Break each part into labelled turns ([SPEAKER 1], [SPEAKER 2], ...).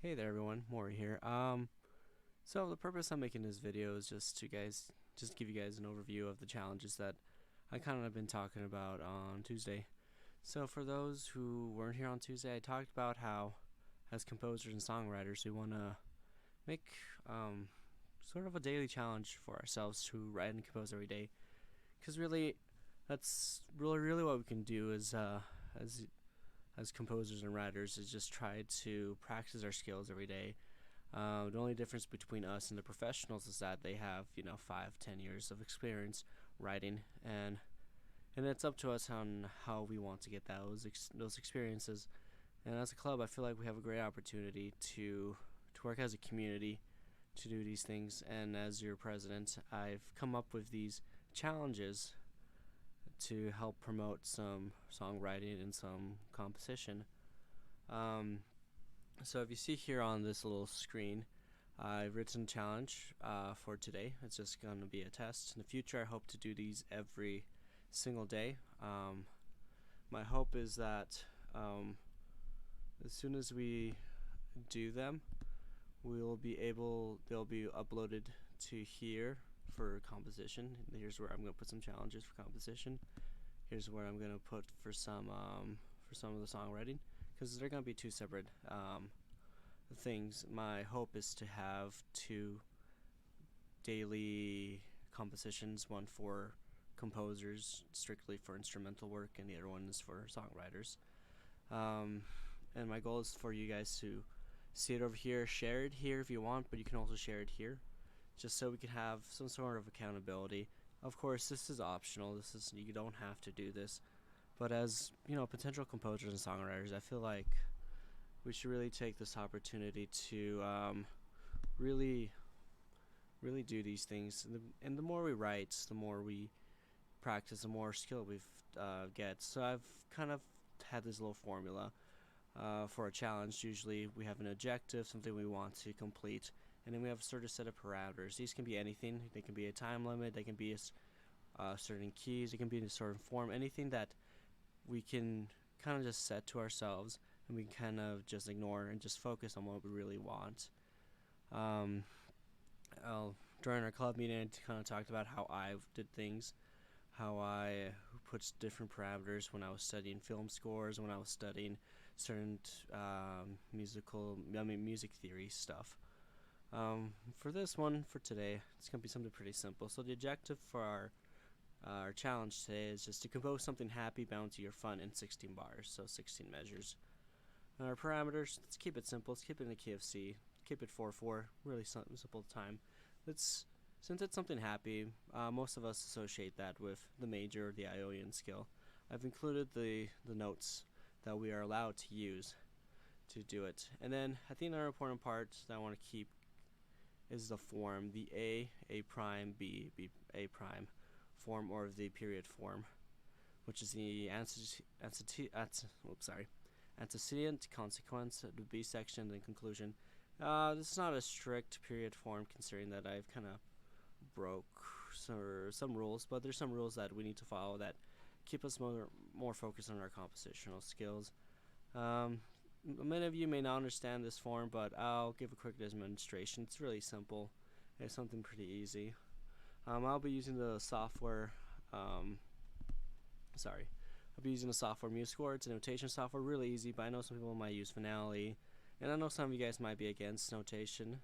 [SPEAKER 1] Hey there everyone, Maury here. So the purpose I'm making this video is just to give you guys an overview of the challenges that I kind of been talking about on Tuesday. So for those who weren't here on Tuesday, I talked about how as composers and songwriters we want to make sort of a daily challenge for ourselves to write and compose every day. Because really, that's really what we can do as composers and writers is just try to practice our skills every day. The only difference between us and the professionals is that they have 5-10 years of experience writing, and it's up to us on how we want to get those experiences. And as a club, I feel like we have a great opportunity to work as a community to do these things. And as your president, I've come up with these challenges to help promote some songwriting and some composition. Um, so if you see here on this little screen, I've written a challenge for today. It's just going to be a test. In the future, I hope to do these every single day. My hope is that as soon as we do them, they'll be uploaded to here for composition. Here's where I'm going to put some challenges for composition. Here's where I'm going to put for some of the songwriting, because they're going to be two separate things. My hope is to have two daily compositions, one for composers strictly for instrumental work and the other one is for songwriters. And my goal is for you guys to see it over here, share it here if you want, but you can also share it here just so we can have some sort of accountability. Of course, this is optional. You don't have to do this, but as potential composers and songwriters, I feel like we should really take this opportunity to really, really do these things. And the more we write, the more we practice, the more skill we get. So I've kind of had this little formula for a challenge. Usually we have an objective, something we want to complete, and then we have a certain set of parameters. These can be anything. They can be a time limit, they can be certain keys, it can be in a certain form, anything that we can kind of just set to ourselves and we can kind of just ignore and just focus on what we really want. Um, During our club meeting, I kind of talked about how I did things, how I put different parameters when I was studying film scores, when I was studying certain music theory stuff. For this one, for today, it's going to be something pretty simple. So the objective for our challenge today is just to compose something happy, bouncy, or fun in 16 bars, so 16 measures. And our parameters, let's keep it simple. Let's keep it in the key of C. Keep it 4/4, really simple time. Since it's something happy, most of us associate that with the major or the Ionian scale. I've included the notes that we are allowed to use to do it. And then I think another important part that I want to keep is the form, the A prime, B A prime form, or the period form, which is the antecedent, consequence, the B section, then conclusion. This is not a strict period form, considering that I've kind of broke some rules, but there's some rules that we need to follow that keep us more focused on our compositional skills. Many of you may not understand this form, but I'll give a quick demonstration. It's really simple. It's something pretty easy. I'll be using the software. I'll be using the software MuseScore. It's a notation software, really easy, but I know some people might use Finale, and I know some of you guys might be against notation.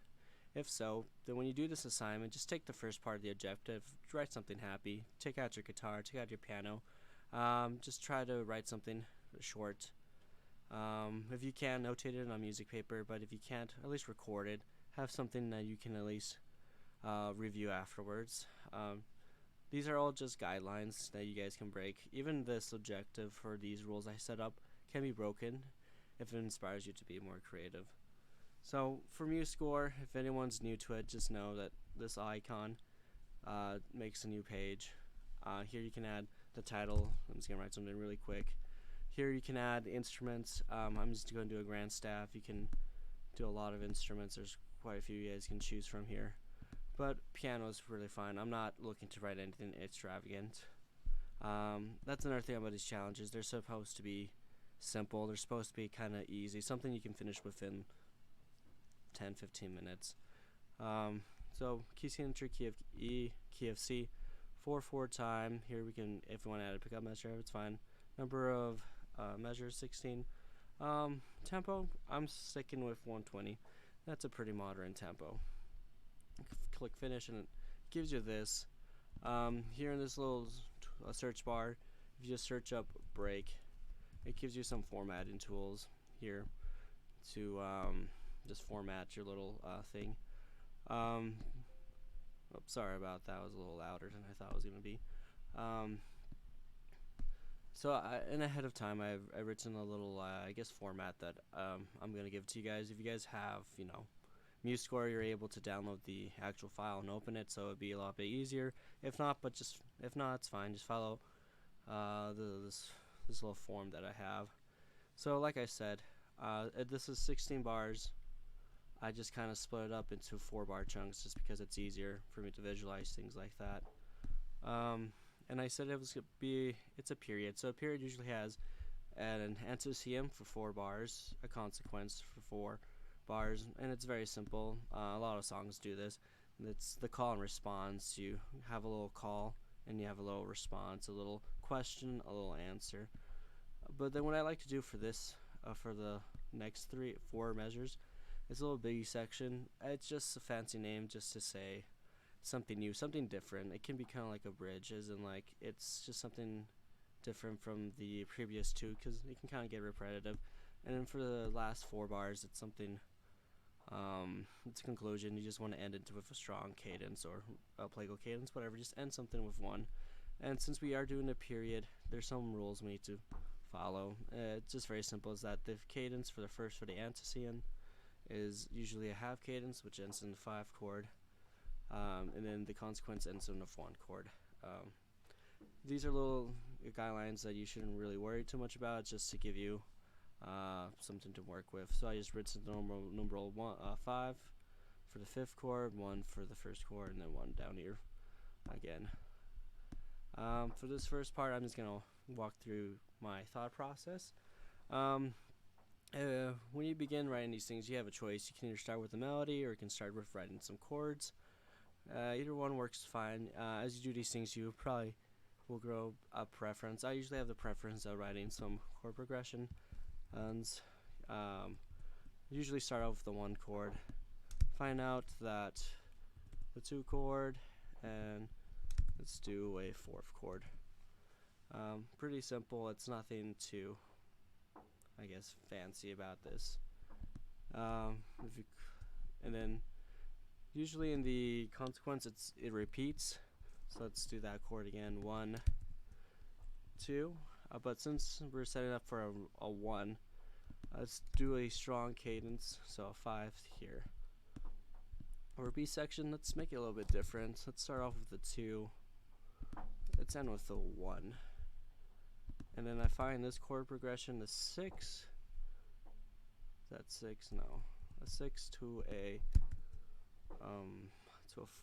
[SPEAKER 1] If so, then when you do this assignment, just take the first part of the objective, write something happy, take out your guitar, take out your piano, just try to write something short. If you can, notate it on music paper, but if you can't, at least record it. Have something that you can at least review afterwards. These are all just guidelines that you guys can break. Even this objective for these rules I set up can be broken if it inspires you to be more creative. So for MuseScore, if anyone's new to it, just know that this icon makes a new page. Here you can add the title. I'm just going to write something really quick. Here you can add instruments. I'm just going to do a grand staff. You can do a lot of instruments. There's quite a few you guys can choose from here. But piano is really fine. I'm not looking to write anything extravagant. That's another thing about these challenges. They're supposed to be simple. They're supposed to be kind of easy. Something you can finish within 10-15 minutes. So key signature, key of E, key of C, 4/4 time. Here we can, if we want to add a pickup measure, it's fine. Number of measures, 16. Tempo, I'm sticking with 120. That's a pretty moderate tempo. Click finish and it gives you this. Here in this little search bar, if you just search up break, it gives you some formatting tools here to just format your little thing. Sorry about that. It was a little louder than I thought it was going to be. So and ahead of time, I've written a little, I guess, format that I'm going to give to you guys. If you guys have, MuseScore, you're able to download the actual file and open it, so it'd be a lot bit easier. If not, it's fine. Just follow this little form that I have. So like I said, this is 16 bars. I just kind of split it up into 4-bar chunks just because it's easier for me to visualize things like that. And I said it's a period. So a period usually has an antecedent for 4 bars, a consequence for 4 bars, and it's very simple. A lot of songs do this. It's the call and response. You have a little call and you have a little response, a little question, a little answer. But then what I like to do for this, for the next 4 measures, is a little biggie section. It's just a fancy name just to say something new, something different. It can be kind of like a bridge, as in like it's just something different from the previous 2 because it can kind of get repetitive. And then for the last 4 bars, it's something, it's a conclusion. You just want to end it with a strong cadence or a plagal cadence, whatever. Just end something with 1. And since we are doing a period, there's some rules we need to follow. It's just very simple as that the cadence for the antecedent is usually a half cadence, which ends in the 5 chord. And then the consequence ends in a 1 chord. These are little guidelines that you shouldn't really worry too much about, just to give you something to work with. So I just written the numeral 5 for the 5th chord, 1 for the 1st chord, and then 1 down here again. For this first part, I'm just going to walk through my thought process. When you begin writing these things, you have a choice. You can either start with a melody or you can start with writing some chords. Either one works fine. As you do these things, you probably will grow a preference. I usually have the preference of writing some chord progression. And usually start out with the 1 chord. Find out that the 2 chord, and let's do a 4th chord. Pretty simple. It's nothing too, I guess, fancy about this. And then usually in the consequence it repeats, so let's do that chord again. 1, 2, but since we're setting up for a 1, let's do a strong cadence, so a 5 here. Or B section, let's make it a little bit different. Let's start off with the 2, let's end with the 1, and then I find this chord progression, the 6. Is that 6? No, a 6 to a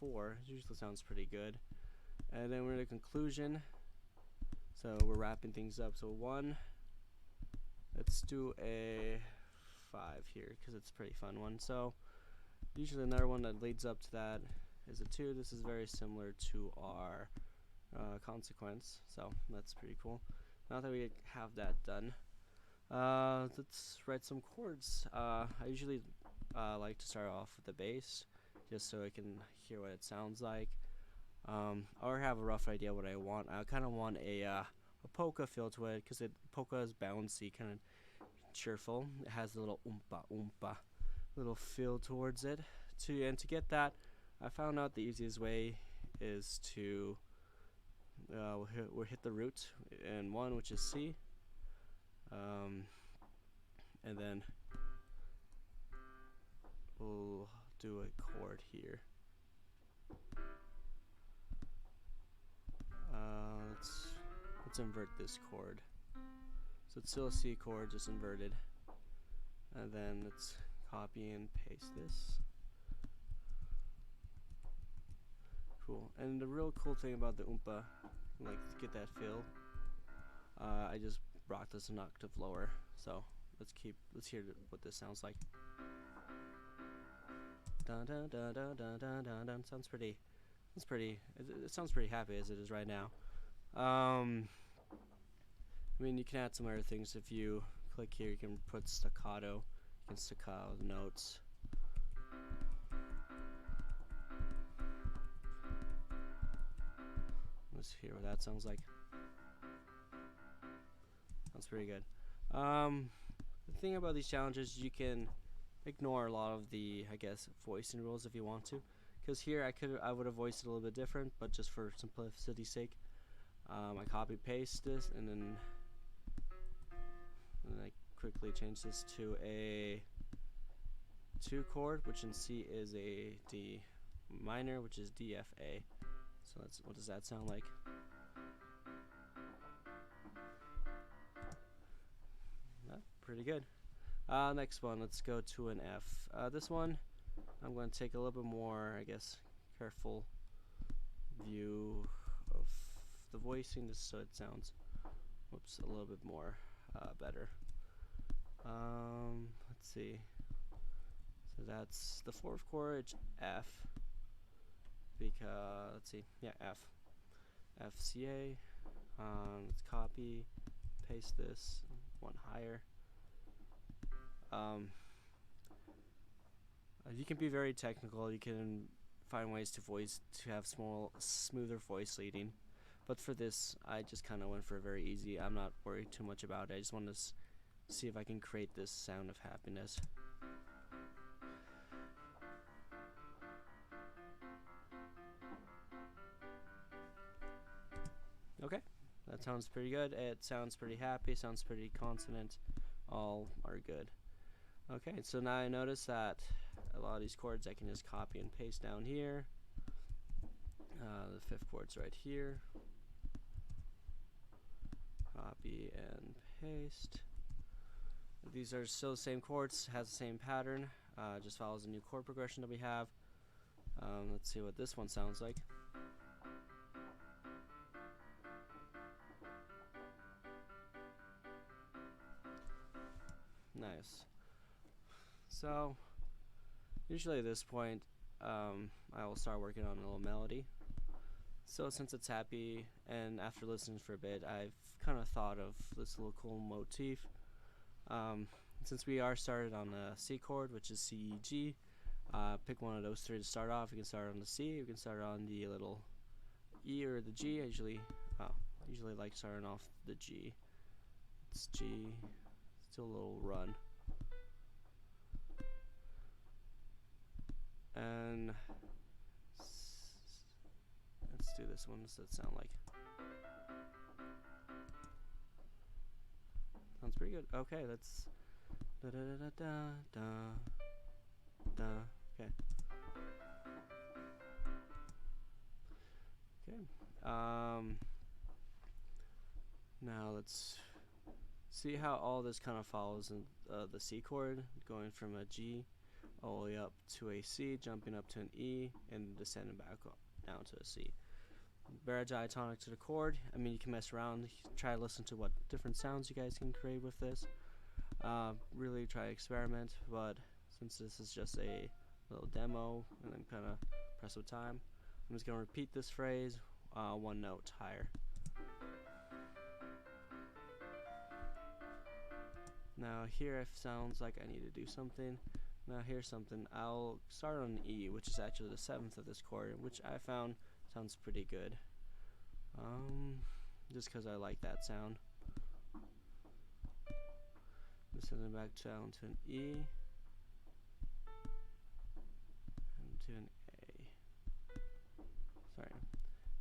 [SPEAKER 1] 4 usually sounds pretty good. And then we're in a conclusion, so we're wrapping things up. So 1, let's do a 5 here because it's a pretty fun one. So usually another one that leads up to that is a 2. This is very similar to our consequence, so that's pretty cool. Now that we have that done, let's write some chords. I usually like to start off with the bass, just so I can hear what it sounds like, or have a rough idea what I want. I kind of want a polka feel to it, because polka is bouncy, kind of cheerful. It has a little oompa little feel towards it. And to get that, I found out the easiest way is to we'll hit the root in 1, which is C, and then we'll do a chord here. Let's invert this chord. So it's still a C chord, just inverted. And then let's copy and paste this. Cool. And the real cool thing about the oompa, like to get that feel, I just brought this an octave lower. So let's hear what this sounds like. Dun dun dun dun dun dun dun dun. Sounds pretty. It's pretty. It sounds pretty happy as it is right now. I mean, you can add some other things. If you click here, you can put staccato. You can staccato notes. Let's hear what that sounds like. Sounds pretty good. The thing about these challenges, you can ignore a lot of the, I guess, voicing rules if you want to. Because here I would have voiced it a little bit different, but just for simplicity's sake, I copy paste this and then I quickly change this to a 2 chord, which in C is a D minor, which is D F A. So what does that sound like? Pretty good. Next one, let's go to an F. This one, I'm going to take a little bit more, I guess, careful view of the voicing, just so it sounds, a little bit more better. Let's see. So that's the 4th chord, it's F. Because let's see, yeah, F. F C A. Let's copy, paste this one higher. You can be very technical. You can find ways to have smoother voice leading. But for this, I just kind of went for a very easy. I'm not worried too much about it. I just want to see if I can create this sound of happiness. Okay, that sounds pretty good. It sounds pretty happy, sounds pretty consonant. All are good. Okay, so now I notice that a lot of these chords I can just copy and paste down here. The 5th chord's right here. Copy and paste. These are still the same chords, has the same pattern, just follows the new chord progression that we have. Let's see what this one sounds like. Nice. So, usually at this point, I will start working on a little melody. So since it's happy, and after listening for a bit, I've kind of thought of this little cool motif. Since we are started on the C chord, which is C, E, G, pick one of those 3 to start off. You can start on the C, you can start on the little E or the G. I usually like starting off the G. It's G, still a little run. And let's do this one. What does that sound like? Sounds pretty good. Okay, let's da da da da da da. Okay. Okay. Now let's see how all this kind of follows in the C chord, going from a G all the way up to a C, jumping up to an E, and descending back down to a C. Barrage diatonic to the chord. I mean, you can mess around, try to listen to what different sounds you guys can create with this. Really try to experiment, but since this is just a little demo and then kind of press with time, I'm just going to repeat this phrase 1 note higher. Now here it sounds like I need to do something. Now here's something. I'll start on an E, which is actually the 7th of this chord, which I found sounds pretty good. Just because I like that sound. Sending back down to an E and to an A. Sorry.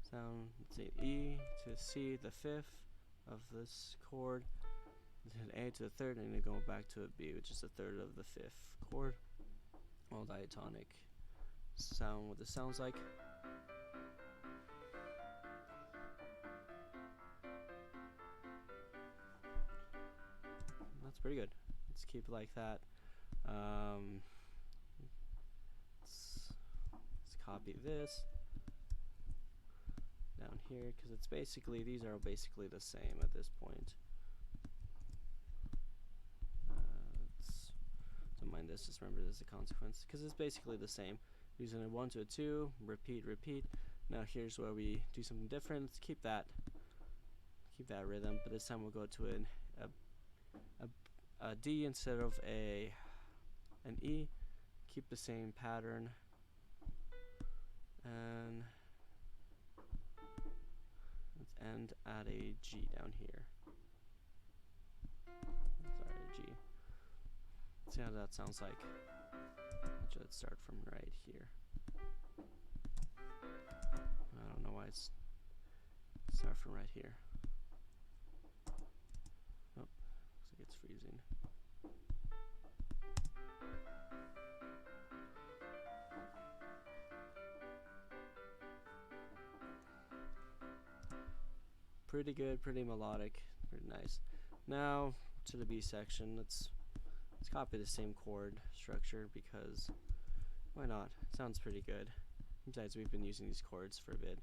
[SPEAKER 1] Sound. Let's say E to C, the 5th of this chord. An A to the 3rd, and then going back to a B, which is the 3rd of the 5th chord. All diatonic sound. What this sounds like. That's pretty good. Let's keep it like that. Let's copy this down here because it's basically, these are basically the same at this point. this, just remember this is a consequence, because it's basically the same. Using a 1 to a 2, repeat, repeat. Now here's where we do something different. Let's keep that rhythm, but this time we'll go to a D instead of an E. Keep the same pattern, and let's end at a G down here. Sorry, a G. Let's see how that sounds like. Actually, let's start from right here. I don't know why it's start from right here. Oh, looks like it's freezing. Pretty good, pretty melodic, pretty nice. Now to the B section. Let's copy the same chord structure, because why not? It sounds pretty good. Besides, we've been using these chords for a bit,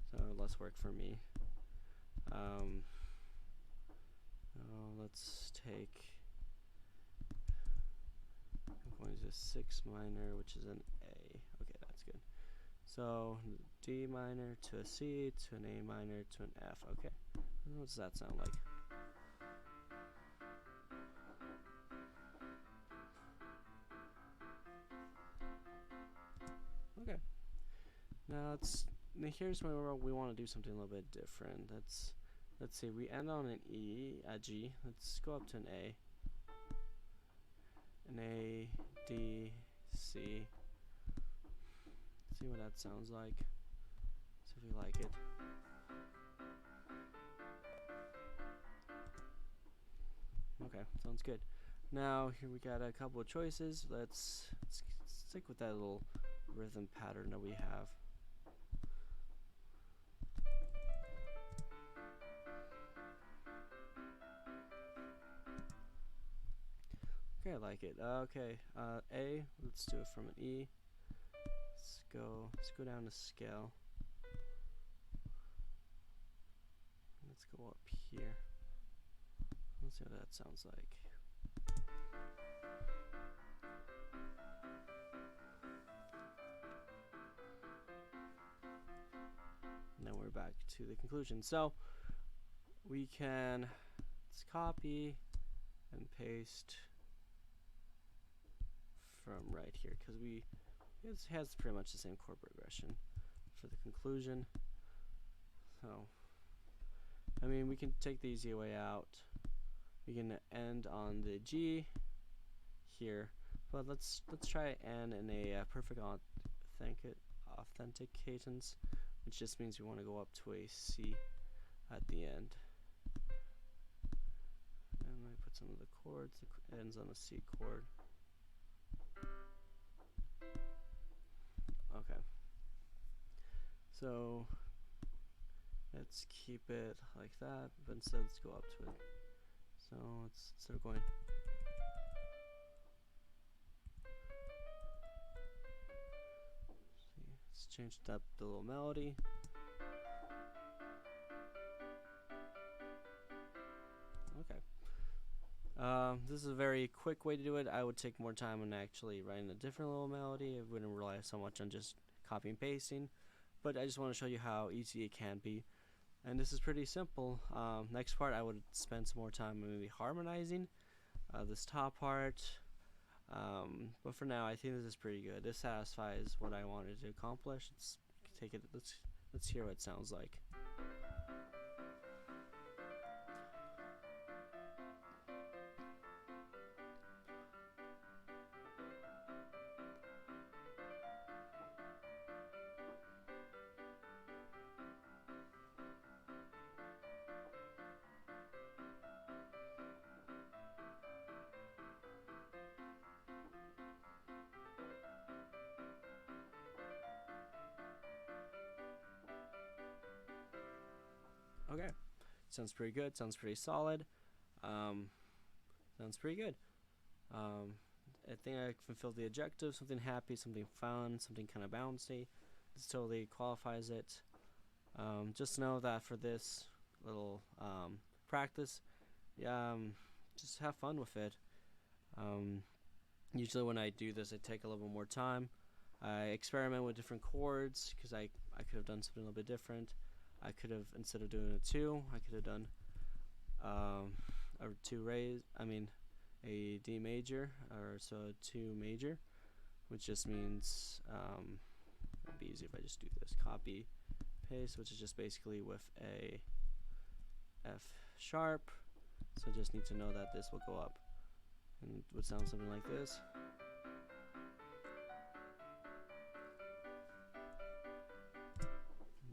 [SPEAKER 1] so less work for me. Let's take, I'm going to 6 minor, which is an A. Okay, that's good. So D minor to a C to an A minor to an F. Okay, what does that sound like? Okay. Now here's where we want to do something a little bit different. Let's see, we end on an E, a G. Let's go up to an A. An A, D, C. See what that sounds like. See if we like it. Okay, sounds good. Now here we got a couple of choices. Let's stick with that little rhythm pattern that we have. Okay, I like it. Okay, A. Let's do it from an E. Let's go down to scale. Let's go up here. Let's see what that sounds like. And then we're back to the conclusion. So we can let's copy and paste from right here, because it has pretty much the same chord progression for the conclusion. So I mean, we can take the easy way out. We can end on the G here, but let's try N in a perfect authentic cadence, which just means we want to go up to a C at the end. And let me put some of the chords. It ends on a C chord. Okay. So let's keep it like that, but instead let's go up to it. So instead of going let's change up the little melody. Okay. This is a very quick way to do it. I would take more time on actually writing a different little melody. I wouldn't rely so much on just copy and pasting, but I just want to show you how easy it can be. And this is pretty simple. Next part, I would spend some more time maybe harmonizing this top part. But for now, I think this is pretty good. This satisfies what I wanted to accomplish. Let's hear what it sounds like. Okay, sounds pretty good. Sounds pretty solid. Sounds pretty good. I think I fulfilled the objective. Something happy, something fun, something kind of bouncy. This totally qualifies it. Just know that for this little practice, just have fun with it. Usually when I do this, I take a little bit more time. I experiment with different chords because I could have done something a little bit different. I could have, instead of doing a 2, I could have done a 2 raise, a D major, or so a 2 major, which just means it'd be easy if I just do this, copy, paste, which is just basically with a F sharp. So I just need to know that this will go up, and it would sound something like this.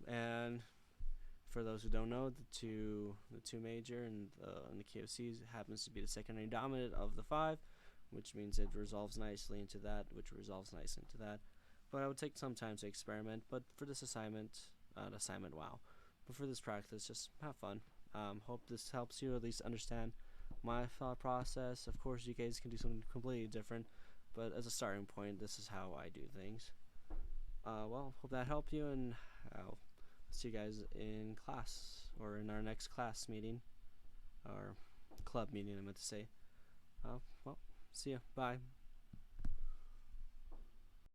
[SPEAKER 1] And for those who don't know, the two major and the key of C happens to be the secondary dominant of the 5, which means it resolves nicely into that, which resolves nicely into that. But I would take some time to experiment. But for this assignment, wow. But for this practice, just have fun. Hope this helps you at least understand my thought process. Of course, you guys can do something completely different, but as a starting point, this is how I do things. Well, hope that helped you, and I'll see you guys in class, or in our next class meeting, or club meeting, I meant to say. Well, see ya. Bye.